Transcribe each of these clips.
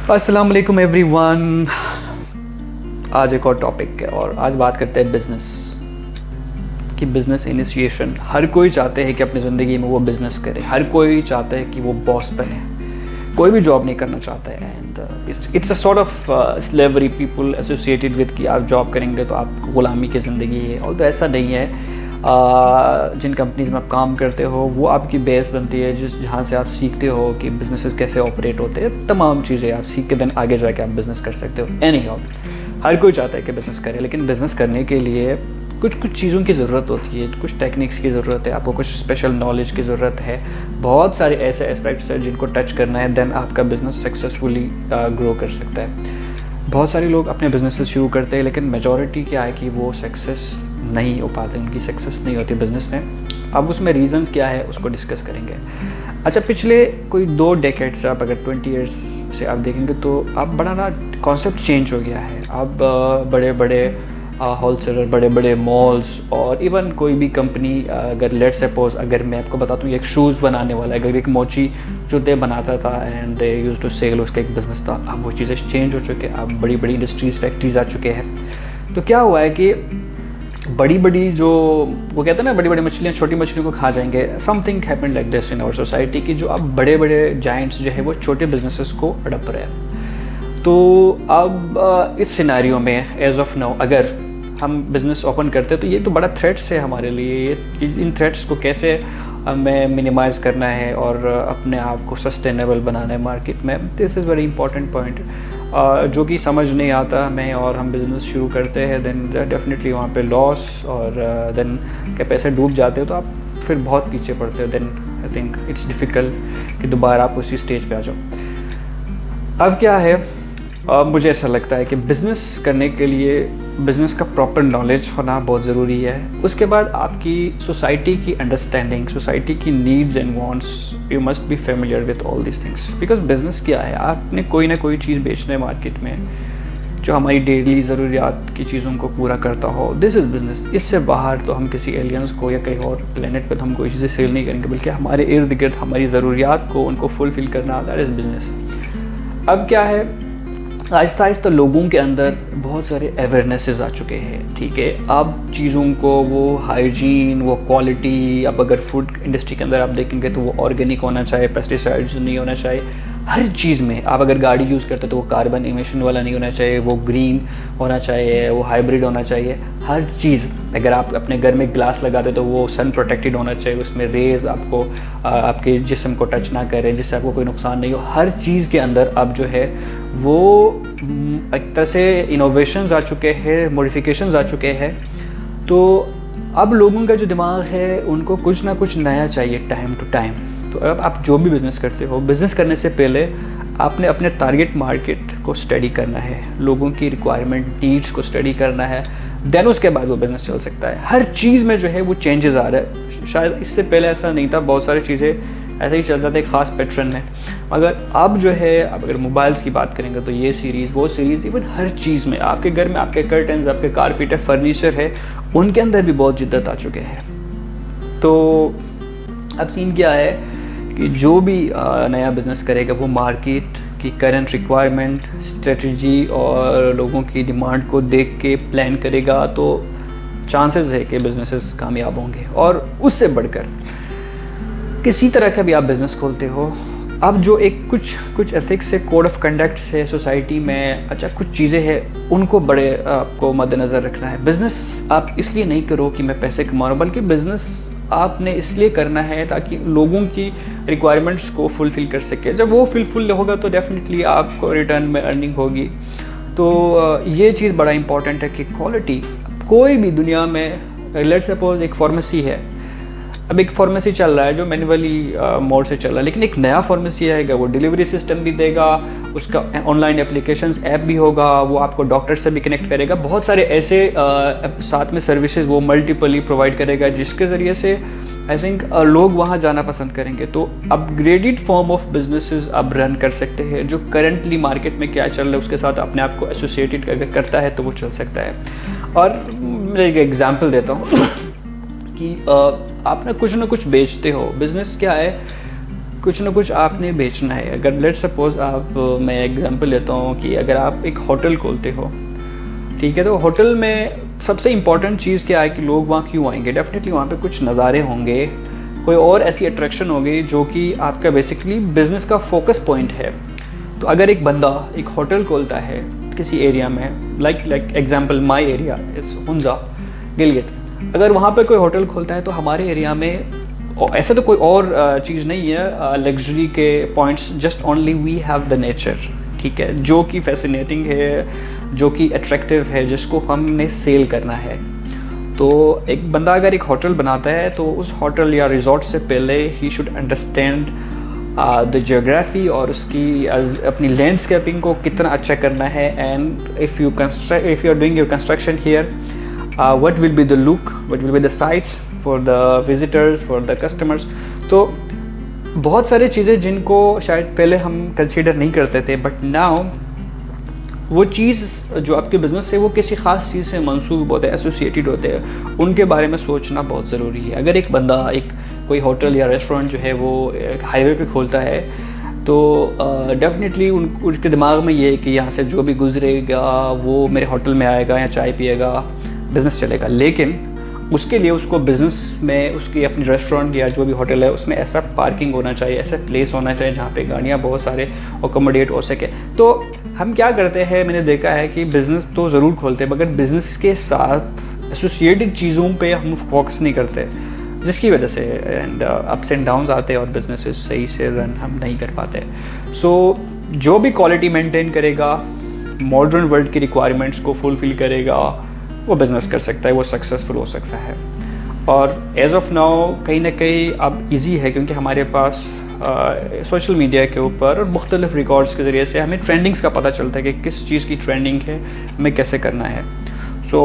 अस्सलाम वालेकुम एवरीवन। आज एक और टॉपिक है और आज बात करते हैं बिज़नेस कि बिज़नेस इनिशिएशन। हर कोई चाहते हैं कि अपनी ज़िंदगी में वो बिज़नेस करे, हर कोई चाहता है कि वो बॉस बने, कोई भी जॉब नहीं करना चाहता है। And it's a sort of slavery people associated with कि आप जॉब करेंगे तो आप गुलामी की ज़िंदगी है। और तो ऐसा नहीं है। जिन कंपनीज में आप काम करते हो वो आपकी बेस बनती है, जहाँ से आप सीखते हो कि बिजनेसेस कैसे ऑपरेट होते हैं। तमाम चीज़ें आप सीख के दिन आगे जाके आप बिज़नेस कर सकते हो। एनी हाउ, हर कोई चाहता है कि बिज़नेस करे, लेकिन बिज़नेस करने के लिए कुछ चीज़ों की ज़रूरत होती है, कुछ टेक्निक्स की ज़रूरत है, आपको कुछ स्पेशल नॉलेज की ज़रूरत है। बहुत सारे ऐसे एस्पेक्ट्स हैं जिनको टच करना है, देन आपका बिज़नेस सक्सेसफुली ग्रो कर सकता है। बहुत सारे लोग अपने बिज़नेस शुरू करते हैं, लेकिन मेजॉरिटी क्या है कि वो सक्सेस नहीं हो पाते, उनकी सक्सेस नहीं होती बिज़नेस में। अब उसमें रीज़न्स क्या है उसको डिस्कस करेंगे। अच्छा, पिछले कोई 2 डेकेड से आप अगर 20 ईयर्स से आप देखेंगे तो आप बड़ा ना कॉन्सेप्ट चेंज हो गया है। अब बड़े बड़े होलसेलर, बड़े बड़े मॉल्स और इवन कोई भी कंपनी, अगर लेट सपोज अगर मैं आपको बताता हूँ एक शूज़ बनाने वाला है, अगर एक मोची जूते बनाता था and they use to sell, उसका एक बिज़नेस था। अब वो चीज़ें चेंज हो चुके हैं, अब बड़ी बड़ी इंडस्ट्रीज़, फैक्ट्रीज आ चुके हैं। तो क्या हुआ है कि बड़ी बड़ी जो वो कहते हैं ना, बड़ी बड़ी मछलियाँ छोटी मछलियों को खा जाएंगे। Something happened like this in our society कि जो अब बड़े बड़े जाइंट्स जो है वो छोटे बिजनेसेस को अडप रहे हैं। तो अब इस सिनेरियो में एज ऑफ नाउ अगर हम बिज़नेस ओपन करते हैं तो ये तो बड़ा थ्रेट्स है हमारे लिए। ये इन थ्रेट्स को कैसे हमें मिनिमाइज़ करना है और अपने आप को सस्टेनेबल बनाना है मार्केट में, this is very important point जो कि समझ नहीं आता हमें और हम बिज़नेस शुरू करते हैं। देन डेफिनेटली वहाँ पे लॉस और देन के पैसे डूब जाते हो तो आप फिर बहुत पीछे पड़ते हो। Then I think it's difficult कि दोबारा आप उसी स्टेज पे आ जाओ। अब क्या है, मुझे ऐसा लगता है कि बिज़नेस करने के लिए बिज़नेस का प्रॉपर नॉलेज होना बहुत ज़रूरी है। उसके बाद आपकी सोसाइटी की अंडरस्टैंडिंग, सोसाइटी की needs and wants, you must be familiar with all this things. Because business क्या है, आपने कोई ना कोई चीज़ बेचना है मार्केट में जो हमारी डेली ज़रूरियात की चीज़ों को पूरा करता हो। This is business. इससे बाहर तो हम किसी एलियंस को या कहीं और प्लेनेट पर हम कोई चीज़ें सेल नहीं करेंगे, बल्कि हमारे इर्द गिर्द हमारी ज़रूरियात को उनको फुलफ़िल करना, दैट इज़ बिज़नेस। अब क्या है, आहिस्ता आहिस्ता लोगों के अंदर बहुत सारे अवेयरनेसेस आ चुके हैं। ठीक है, अब चीज़ों को वो हाइजीन, वो क्वालिटी, अब अगर फूड इंडस्ट्री के अंदर आप देखेंगे तो वो ऑर्गेनिक होना चाहिए, पेस्टिसाइड्स नहीं होना चाहिए। हर चीज़ में आप अगर गाड़ी यूज़ करते हो तो वो कार्बन इमिशन वाला नहीं होना चाहिए, वो ग्रीन होना चाहिए, वो हाइब्रिड होना चाहिए। हर चीज़, अगर आप अपने घर में ग्लास लगाते हो तो वो सन प्रोटेक्टेड होना चाहिए, उसमें रेज़ आपको आपके जिस्म को टच ना करे, जिससे आपको कोई नुकसान नहीं हो। हर चीज़ के अंदर अब जो है वो एक तरह से इनोवेशंस आ चुके हैं, मॉडिफिकेशंस आ चुके हैं। तो अब लोगों का जो दिमाग है उनको कुछ ना कुछ नया चाहिए टाइम टू टाइम। तो अब आप जो भी बिज़नेस करते हो, बिज़नेस करने से पहले आपने अपने टारगेट मार्केट को स्टडी करना है, लोगों की रिक्वायरमेंट, नीड्स को स्टडी करना है। देन उसके बाद वो बिज़नेस चल सकता है। हर चीज़ में जो है वो चेंजेस आ रहा है। शायद इससे पहले ऐसा नहीं था, बहुत सारी चीज़ें ऐसे ही चलता था एक ख़ास पैटर्न में। मगर अब जो है, अब अगर मोबाइल्स की बात करेंगे तो ये सीरीज़, वो सीरीज़, इवन हर चीज़ में आपके घर में आपके कर्टन्स, आपके कारपेट है, फर्नीचर है, उनके अंदर भी बहुत जिद्दत आ चुके हैं। तो अब सीन क्या है कि जो भी नया बिज़नेस करेगा वो मार्केट की करंट रिक्वायरमेंट, स्ट्रेटजी और लोगों की डिमांड को देख के प्लान करेगा, तो चांसेस है कि बिज़नेसेस कामयाब होंगे। और उससे बढ़कर किसी तरह का भी आप बिज़नेस खोलते हो, अब जो एक कुछ एथिक्स से, कोड ऑफ कंडक्ट से सोसाइटी में, अच्छा कुछ चीज़ें हैं, उनको बड़े आपको मद्देनज़र रखना है। बिज़नेस आप इसलिए नहीं करो कि मैं पैसे कमा रहा हूँ, बल्कि बिज़नेस आपने इसलिए करना है ताकि लोगों की रिक्वायरमेंट्स को फुलफ़िल कर सके। जब वो फुलफिल होगा तो डेफिनेटली आपको रिटर्न में अर्निंग होगी। तो ये चीज़ बड़ा इंपॉर्टेंट है कि क्वालिटी, कोई भी दुनिया में, लेट सपोज एक फार्मेसी है, अब एक फार्मेसी चल रहा है जो मैन्युअली मोड से चल रहा है, लेकिन एक नया फार्मेसी आएगा, वो डिलीवरी सिस्टम भी देगा, उसका ऑनलाइन एप्लीकेशंस ऐप भी होगा, वो आपको डॉक्टर से भी कनेक्ट करेगा, बहुत सारे ऐसे साथ में सर्विसेज वो मल्टीपली प्रोवाइड करेगा, जिसके ज़रिए से आई थिंक लोग वहाँ जाना पसंद करेंगे। तो अपग्रेडेड फॉर्म ऑफ बिजनेसेस अब रन कर सकते हैं। जो करंटली मार्केट में क्या चल रहा है उसके साथ अपने आप को एसोसिएटेड अगर करता है तो वो चल सकता है। और मैं एक एग्जांपल देता हूँ कि आप ना कुछ बेचते हो। बिज़नेस क्या है, कुछ ना कुछ आपने बेचना है। अगर लेट्स सपोज आप, मैं एग्जांपल लेता हूँ कि अगर आप एक होटल खोलते हो, ठीक है, तो होटल में सबसे इम्पॉर्टेंट चीज़ क्या है कि लोग वहाँ क्यों आएंगे? डेफिनेटली वहाँ पे कुछ नज़ारे होंगे, कोई और ऐसी अट्रैक्शन होगी जो कि आपका बेसिकली बिज़नेस का फोकस पॉइंट है। तो अगर एक बंदा एक होटल खोलता है किसी एरिया में, like example my area is Hunza Gilgit, अगर वहाँ पे कोई होटल खोलता है तो हमारे एरिया में ऐसा तो कोई और चीज़ नहीं है लग्जरी के points, just only we have the nature, ठीक है, जो कि फैसिनेटिंग है, जो कि अट्रैक्टिव है, जिसको हमने सेल करना है। तो एक बंदा अगर एक होटल बनाता है तो उस होटल या रिजॉर्ट से पहले ही शुड अंडरस्टैंड द जियोग्राफी और उसकी अपनी लैंडस्केपिंग को कितना अच्छा करना है। And if you are doing your construction here, what will be the look, what will be the sights for the visitors, for the customers। तो बहुत सारी चीज़ें जिनको शायद पहले हम कंसीडर नहीं करते थे, बट नाउ वो चीज़ जो आपके बिज़नेस से वो किसी ख़ास चीज़ से मंसूब होते हैं, एसोसिएटेड होते हैं, उनके बारे में सोचना बहुत ज़रूरी है। अगर एक बंदा एक कोई होटल या रेस्टोरेंट जो है वो हाईवे पे खोलता है तो डेफिनेटली उनके दिमाग में ये है कि यहाँ से जो भी गुजरेगा वो मेरे होटल में आएगा या चाय पिएगा, बिज़नेस चलेगा। लेकिन उसके लिए उसको बिज़नेस में उसकी अपनी रेस्टोरेंट या जो भी होटल है उसमें ऐसा पार्किंग होना चाहिए, ऐसा प्लेस होना चाहिए जहाँ पे गाड़ियाँ बहुत सारे अकोमोडेट हो सके। तो हम क्या करते हैं, मैंने देखा है कि बिज़नेस तो ज़रूर खोलते हैं मगर बिज़नेस के साथ एसोसिएटेड चीज़ों पे हम फोकस नहीं करते, जिसकी वजह से एंड अप्स एंड डाउन्स आते हैं और बिजनेस सही से रन हम नहीं कर पाते। सो जो भी क्वालिटी मेंटेन करेगा, मॉडर्न वर्ल्ड की रिक्वायरमेंट्स को फुलफ़िल करेगा, वो बिज़नेस कर सकता है, वो सक्सेसफुल हो सकता है। और एज ऑफ नाउ कहीं ना कहीं अब इजी है क्योंकि हमारे पास सोशल मीडिया के ऊपर और मुख्तलिफ रिकॉर्ड्स के ज़रिए से हमें ट्रेंडिंग्स का पता चलता है कि किस चीज़ की ट्रेंडिंग है, हमें कैसे करना है। सो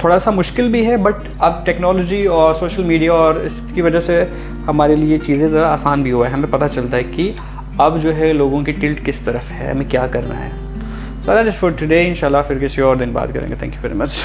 थोड़ा सा मुश्किल भी है बट अब टेक्नोलॉजी और सोशल मीडिया और इसकी वजह से हमारे लिए चीज़ें ज़रा आसान भी हुआ है, हमें पता चलता है कि अब जो है लोगों की टिल्ट किस तरफ है, हमें क्या करना है। So that is for today, इंशाल्लाह फिर किसी और दिन बात करेंगे। Thank you very much.